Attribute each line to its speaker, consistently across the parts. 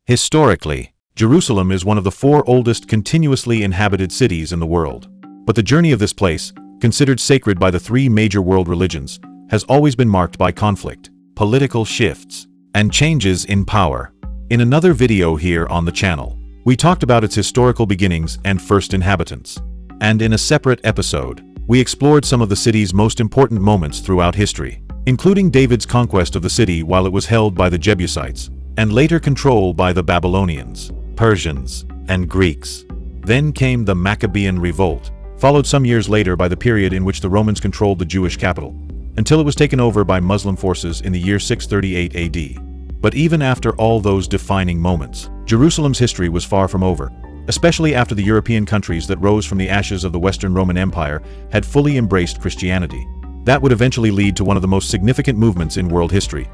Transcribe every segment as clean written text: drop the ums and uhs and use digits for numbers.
Speaker 1: Historically, Jerusalem is one of the 4 oldest continuously inhabited cities in the world. But the journey of this place, considered sacred by the 3 major world religions, has always been marked by conflict, political shifts, and changes in power. In another video here on the channel, we talked about its historical beginnings and first inhabitants. And in a separate episode, we explored some of the city's most important moments throughout history, including David's conquest of the city while it was held by the Jebusites, and later control by the Babylonians, Persians, and Greeks. Then came the Maccabean Revolt, followed some years later by the period in which the Romans controlled the Jewish capital, until it was taken over by Muslim forces in the year 638 AD. But even after all those defining moments, Jerusalem's history was far from over, especially after the European countries that rose from the ashes of the Western Roman Empire had fully embraced Christianity. That would eventually lead to one of the most significant movements in world history,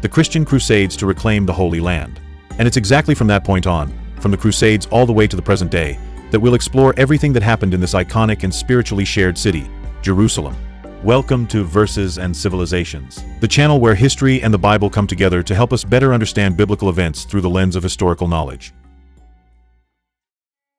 Speaker 1: the Christian Crusades to reclaim the Holy Land. And it's exactly from that point on, from the Crusades all the way to the present day, that we'll explore everything that happened in this iconic and spiritually shared city, Jerusalem. Welcome to Verses and Civilizations, the channel where history and the Bible come together to help us better understand biblical events through the lens of historical knowledge.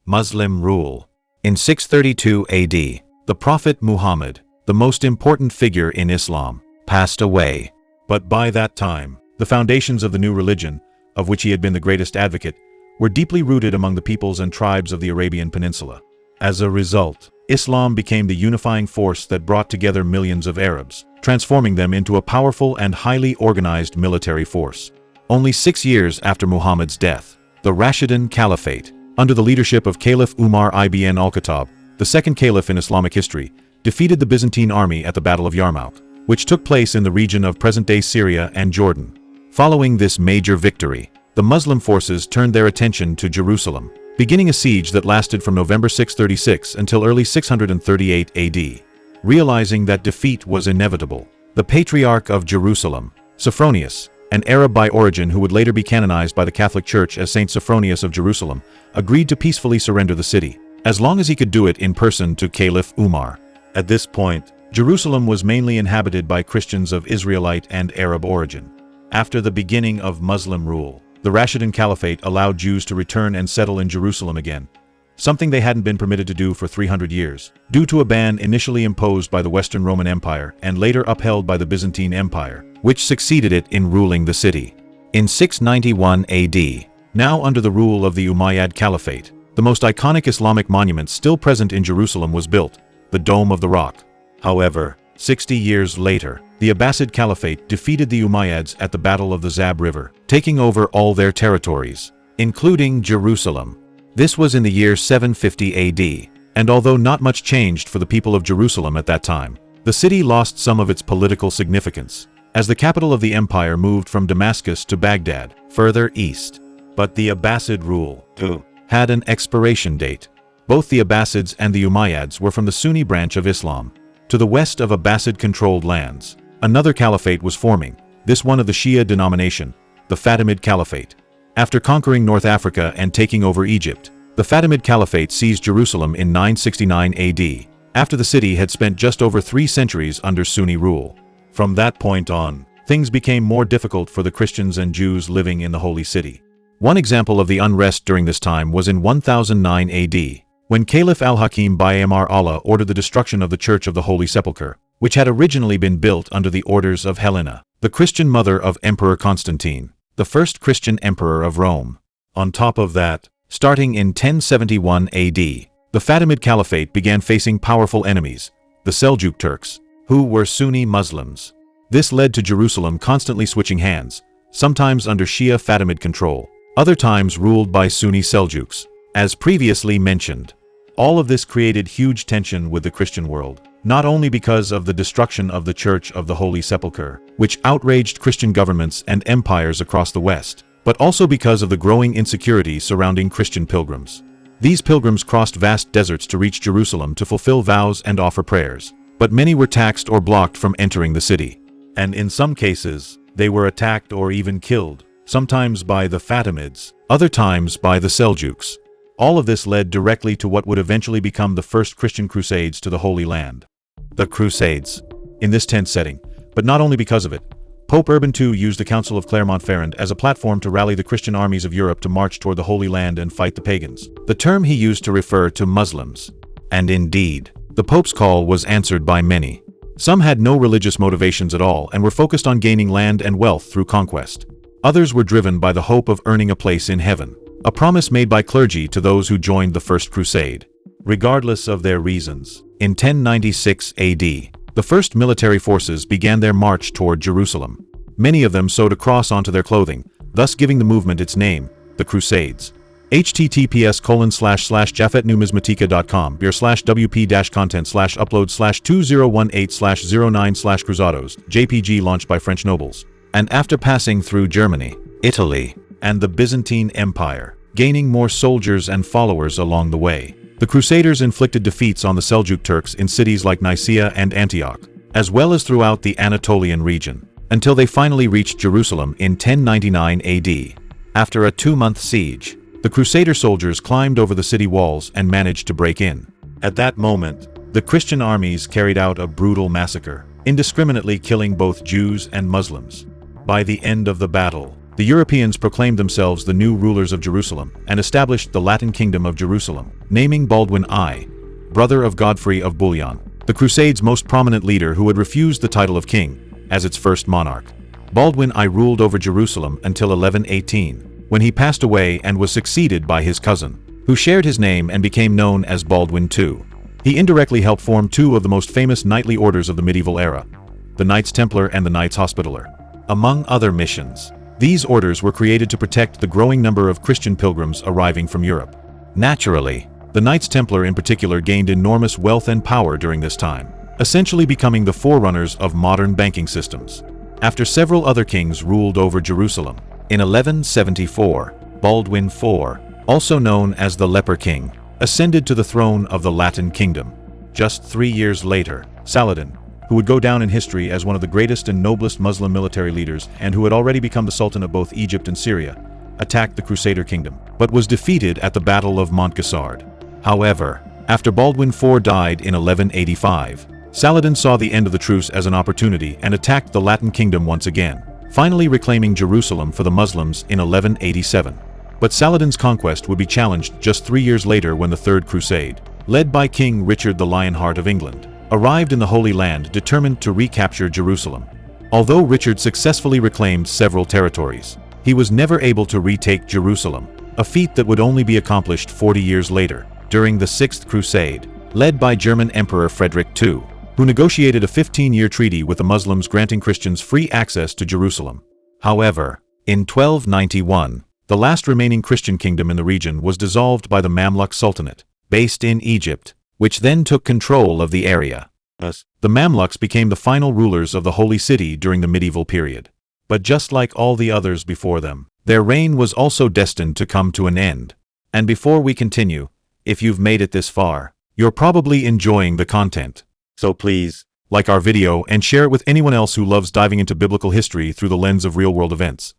Speaker 1: Muslim rule. In 632 AD, the Prophet Muhammad, the most important figure in Islam, passed away. But by that time, the foundations of the new religion, of which he had been the greatest advocate, were deeply rooted among the peoples and tribes of the Arabian Peninsula. As a result, Islam became the unifying force that brought together millions of Arabs, transforming them into a powerful and highly organized military force. Only 6 years after Muhammad's death, the Rashidun Caliphate, under the leadership of Caliph Umar ibn al-Khattab, the second caliph in Islamic history, defeated the Byzantine army at the Battle of Yarmouk, which took place in the region of present-day Syria and Jordan. Following this major victory, the Muslim forces turned their attention to Jerusalem, beginning a siege that lasted from November 636 until early 638 AD. Realizing that defeat was inevitable, the Patriarch of Jerusalem, Sophronius, an Arab by origin who would later be canonized by the Catholic Church as Saint Sophronius of Jerusalem, agreed to peacefully surrender the city, as long as he could do it in person to Caliph Umar. At this point, Jerusalem was mainly inhabited by Christians of Israelite and Arab origin. After the beginning of Muslim rule, the Rashidun Caliphate allowed Jews to return and settle in Jerusalem again, something they hadn't been permitted to do for 300 years, due to a ban initially imposed by the Western Roman Empire and later upheld by the Byzantine Empire, which succeeded it in ruling the city. In 691 AD, now under the rule of the Umayyad Caliphate, the most iconic Islamic monument still present in Jerusalem was built, the Dome of the Rock. However, 60 years later, the Abbasid Caliphate defeated the Umayyads at the Battle of the Zab River, taking over all their territories, including Jerusalem. This was in the year 750 AD, and although not much changed for the people of Jerusalem at that time, the city lost some of its political significance, as the capital of the empire moved from Damascus to Baghdad, further east. But the Abbasid rule, too, had an expiration date. Both the Abbasids and the Umayyads were from the Sunni branch of Islam. To the west of Abbasid-controlled lands, another caliphate was forming, this one of the Shia denomination, the Fatimid Caliphate. After conquering North Africa and taking over Egypt, the Fatimid Caliphate seized Jerusalem in 969 AD, after the city had spent just over 3 centuries under Sunni rule. From that point on, things became more difficult for the Christians and Jews living in the Holy City. One example of the unrest during this time was in 1009 AD, when Caliph al-Hakim Bayamar Allah ordered the destruction of the Church of the Holy Sepulchre, which had originally been built under the orders of Helena, the Christian mother of Emperor Constantine, the first Christian emperor of Rome. On top of that, starting in 1071 AD, the Fatimid Caliphate began facing powerful enemies, the Seljuk Turks, who were Sunni Muslims. This led to Jerusalem constantly switching hands, sometimes under Shia Fatimid control, other times ruled by Sunni Seljuks, as previously mentioned. All of this created huge tension with the Christian world, not only because of the destruction of the Church of the Holy Sepulchre, which outraged Christian governments and empires across the West, but also because of the growing insecurity surrounding Christian pilgrims. These pilgrims crossed vast deserts to reach Jerusalem to fulfill vows and offer prayers, but many were taxed or blocked from entering the city. And in some cases, they were attacked or even killed, sometimes by the Fatimids, other times by the Seljuks. All of this led directly to what would eventually become the first Christian Crusades to the Holy Land. The Crusades. In this tense setting, but not only because of it, Pope Urban II used the Council of Clermont-Ferrand as a platform to rally the Christian armies of Europe to march toward the Holy Land and fight the pagans. The term he used to refer to Muslims. And indeed, the Pope's call was answered by many. Some had no religious motivations at all and were focused on gaining land and wealth through conquest. Others were driven by the hope of earning a place in heaven, a promise made by clergy to those who joined the First Crusade. Regardless of their reasons, in 1096 AD, the first military forces began their march toward Jerusalem. Many of them sewed a cross onto their clothing, thus giving the movement its name, the Crusades. https://jafetnumismatica.com/upload/2018/09/crusados JPG launched by French nobles. And after passing through Germany, Italy, and the Byzantine Empire, gaining more soldiers and followers along the way, the Crusaders inflicted defeats on the Seljuk Turks in cities like Nicaea and Antioch, as well as throughout the Anatolian region, until they finally reached Jerusalem in 1099 AD. After a 2-month siege, the Crusader soldiers climbed over the city walls and managed to break in. At that moment, the Christian armies carried out a brutal massacre, indiscriminately killing both Jews and Muslims. By the end of the battle, the Europeans proclaimed themselves the new rulers of Jerusalem and established the Latin Kingdom of Jerusalem, naming Baldwin I, brother of Godfrey of Bouillon, the Crusades' most prominent leader who had refused the title of king, as its first monarch. Baldwin I ruled over Jerusalem until 1118, when he passed away and was succeeded by his cousin, who shared his name and became known as Baldwin II. He indirectly helped form two of the most famous knightly orders of the medieval era, the Knights Templar and the Knights Hospitaller. Among other missions, these orders were created to protect the growing number of Christian pilgrims arriving from Europe. Naturally, the Knights Templar in particular gained enormous wealth and power during this time, essentially becoming the forerunners of modern banking systems. After several other kings ruled over Jerusalem, in 1174, Baldwin IV, also known as the Leper King, ascended to the throne of the Latin Kingdom. Just 3 years later, Saladin, who would go down in history as one of the greatest and noblest Muslim military leaders and who had already become the Sultan of both Egypt and Syria, attacked the Crusader kingdom, but was defeated at the Battle of Montgessard. However, after Baldwin IV died in 1185, Saladin saw the end of the truce as an opportunity and attacked the Latin Kingdom once again, finally reclaiming Jerusalem for the Muslims in 1187. But Saladin's conquest would be challenged just 3 years later when the Third Crusade, led by King Richard the Lionheart of England, arrived in the Holy Land determined to recapture Jerusalem. Although Richard successfully reclaimed several territories, he was never able to retake Jerusalem, a feat that would only be accomplished 40 years later, during the Sixth Crusade, led by German Emperor Frederick II, who negotiated a 15-year treaty with the Muslims granting Christians free access to Jerusalem. However, in 1291, the last remaining Christian kingdom in the region was dissolved by the Mamluk Sultanate, based in Egypt, which then took control of the area. The Mamluks became the final rulers of the Holy City during the medieval period. But just like all the others before them, their reign was also destined to come to an end. And before we continue, if you've made it this far, you're probably enjoying the content. So please, like our video and share it with anyone else who loves diving into biblical history through the lens of real-world events.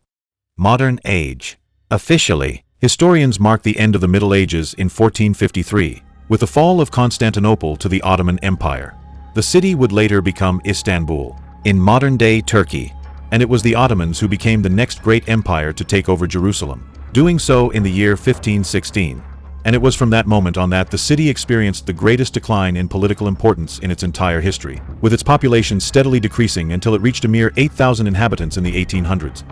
Speaker 1: Modern Age. Officially, historians mark the end of the Middle Ages in 1453, with the fall of Constantinople to the Ottoman Empire. The city would later become Istanbul, in modern-day Turkey, and it was the Ottomans who became the next great empire to take over Jerusalem, doing so in the year 1516. And it was from that moment on that the city experienced the greatest decline in political importance in its entire history, with its population steadily decreasing until it reached a mere 8,000 inhabitants in the 1800s,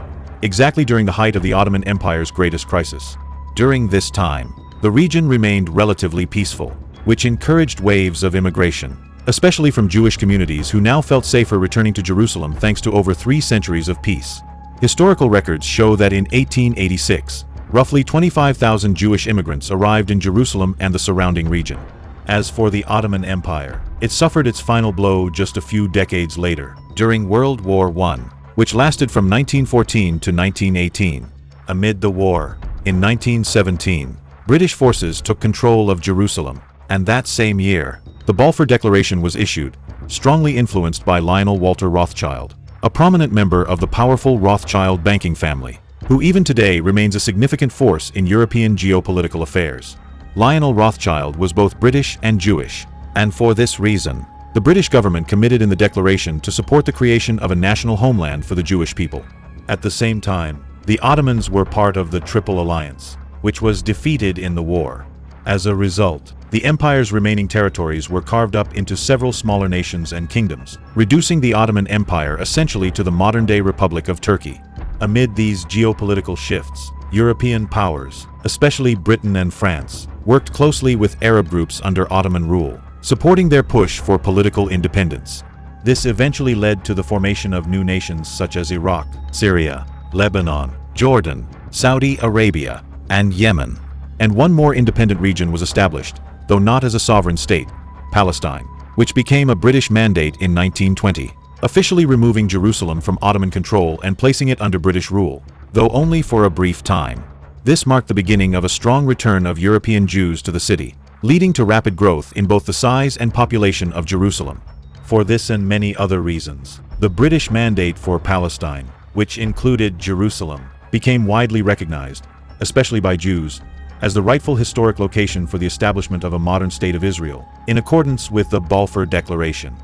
Speaker 1: exactly during the height of the Ottoman Empire's greatest crisis. During this time, the region remained relatively peaceful, which encouraged waves of immigration, especially from Jewish communities who now felt safer returning to Jerusalem thanks to over 3 centuries of peace. Historical records show that in 1886, roughly 25,000 Jewish immigrants arrived in Jerusalem and the surrounding region. As for the Ottoman Empire, it suffered its final blow just a few decades later, during World War I, which lasted from 1914 to 1918. Amid the war, in 1917, British forces took control of Jerusalem, and that same year, the Balfour Declaration was issued, strongly influenced by Lionel Walter Rothschild, a prominent member of the powerful Rothschild banking family, who even today remains a significant force in European geopolitical affairs. Lionel Rothschild was both British and Jewish, and for this reason, The British government committed in the declaration to support the creation of a national homeland for the Jewish people. At the same time, the Ottomans were part of the Triple Alliance, which was defeated in the war. As a result, the empire's remaining territories were carved up into several smaller nations and kingdoms, reducing the Ottoman Empire essentially to the modern-day Republic of Turkey. Amid these geopolitical shifts, European powers, especially Britain and France, worked closely with Arab groups under Ottoman rule, supporting their push for political independence. This eventually led to the formation of new nations such as Iraq, Syria, Lebanon, Jordan, Saudi Arabia, and Yemen. And one more independent region was established, though not as a sovereign state, Palestine, which became a British mandate in 1920, officially removing Jerusalem from Ottoman control and placing it under British rule, though only for a brief time. This marked the beginning of a strong return of European Jews to the city, leading to rapid growth in both the size and population of Jerusalem. For this and many other reasons, the British mandate for Palestine, which included Jerusalem, became widely recognized, especially by Jews, as the rightful historic location for the establishment of a modern state of Israel, in accordance with the Balfour Declaration.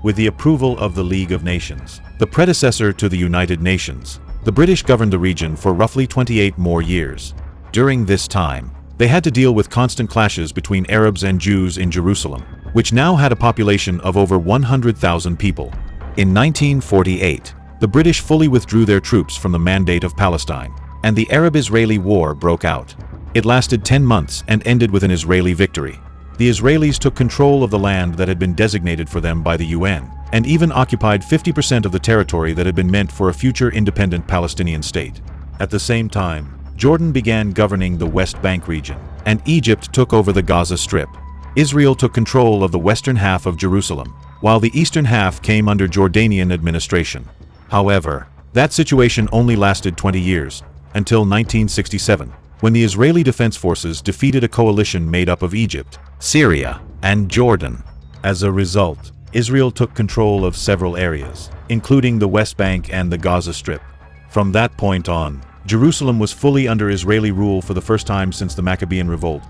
Speaker 1: With the approval of the League of Nations, the predecessor to the United Nations, the British governed the region for roughly 28 more years. During this time, they had to deal with constant clashes between Arabs and Jews in Jerusalem, which now had a population of over 100,000 people. In 1948, the British fully withdrew their troops from the Mandate of Palestine, and the Arab-Israeli War broke out. It lasted 10 months and ended with an Israeli victory. The Israelis took control of the land that had been designated for them by the UN, and even occupied 50% of the territory that had been meant for a future independent Palestinian state. At the same time, Jordan began governing the West Bank region, and Egypt took over the Gaza Strip. Israel took control of the western half of Jerusalem, while the eastern half came under Jordanian administration. However, that situation only lasted 20 years, until 1967, when the Israeli Defense Forces defeated a coalition made up of Egypt, Syria, and Jordan. As a result, Israel took control of several areas, including the West Bank and the Gaza Strip. From that point on, Jerusalem was fully under Israeli rule for the first time since the Maccabean Revolt,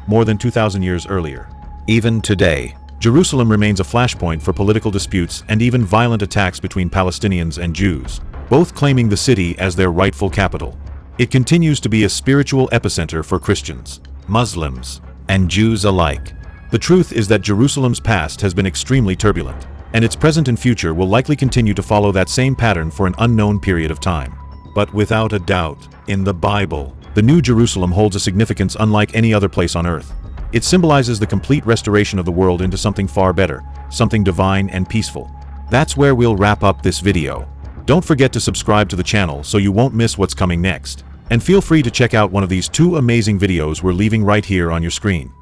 Speaker 1: more than 2,000 years earlier. Even today, Jerusalem remains a flashpoint for political disputes and even violent attacks between Palestinians and Jews, both claiming the city as their rightful capital. It continues to be a spiritual epicenter for Christians, Muslims, and Jews alike. The truth is that Jerusalem's past has been extremely turbulent, and its present and future will likely continue to follow that same pattern for an unknown period of time. But without a doubt, in the Bible, the New Jerusalem holds a significance unlike any other place on earth. It symbolizes the complete restoration of the world into something far better, something divine and peaceful. That's where we'll wrap up this video. Don't forget to subscribe to the channel so you won't miss what's coming next. And feel free to check out one of these 2 amazing videos we're leaving right here on your screen.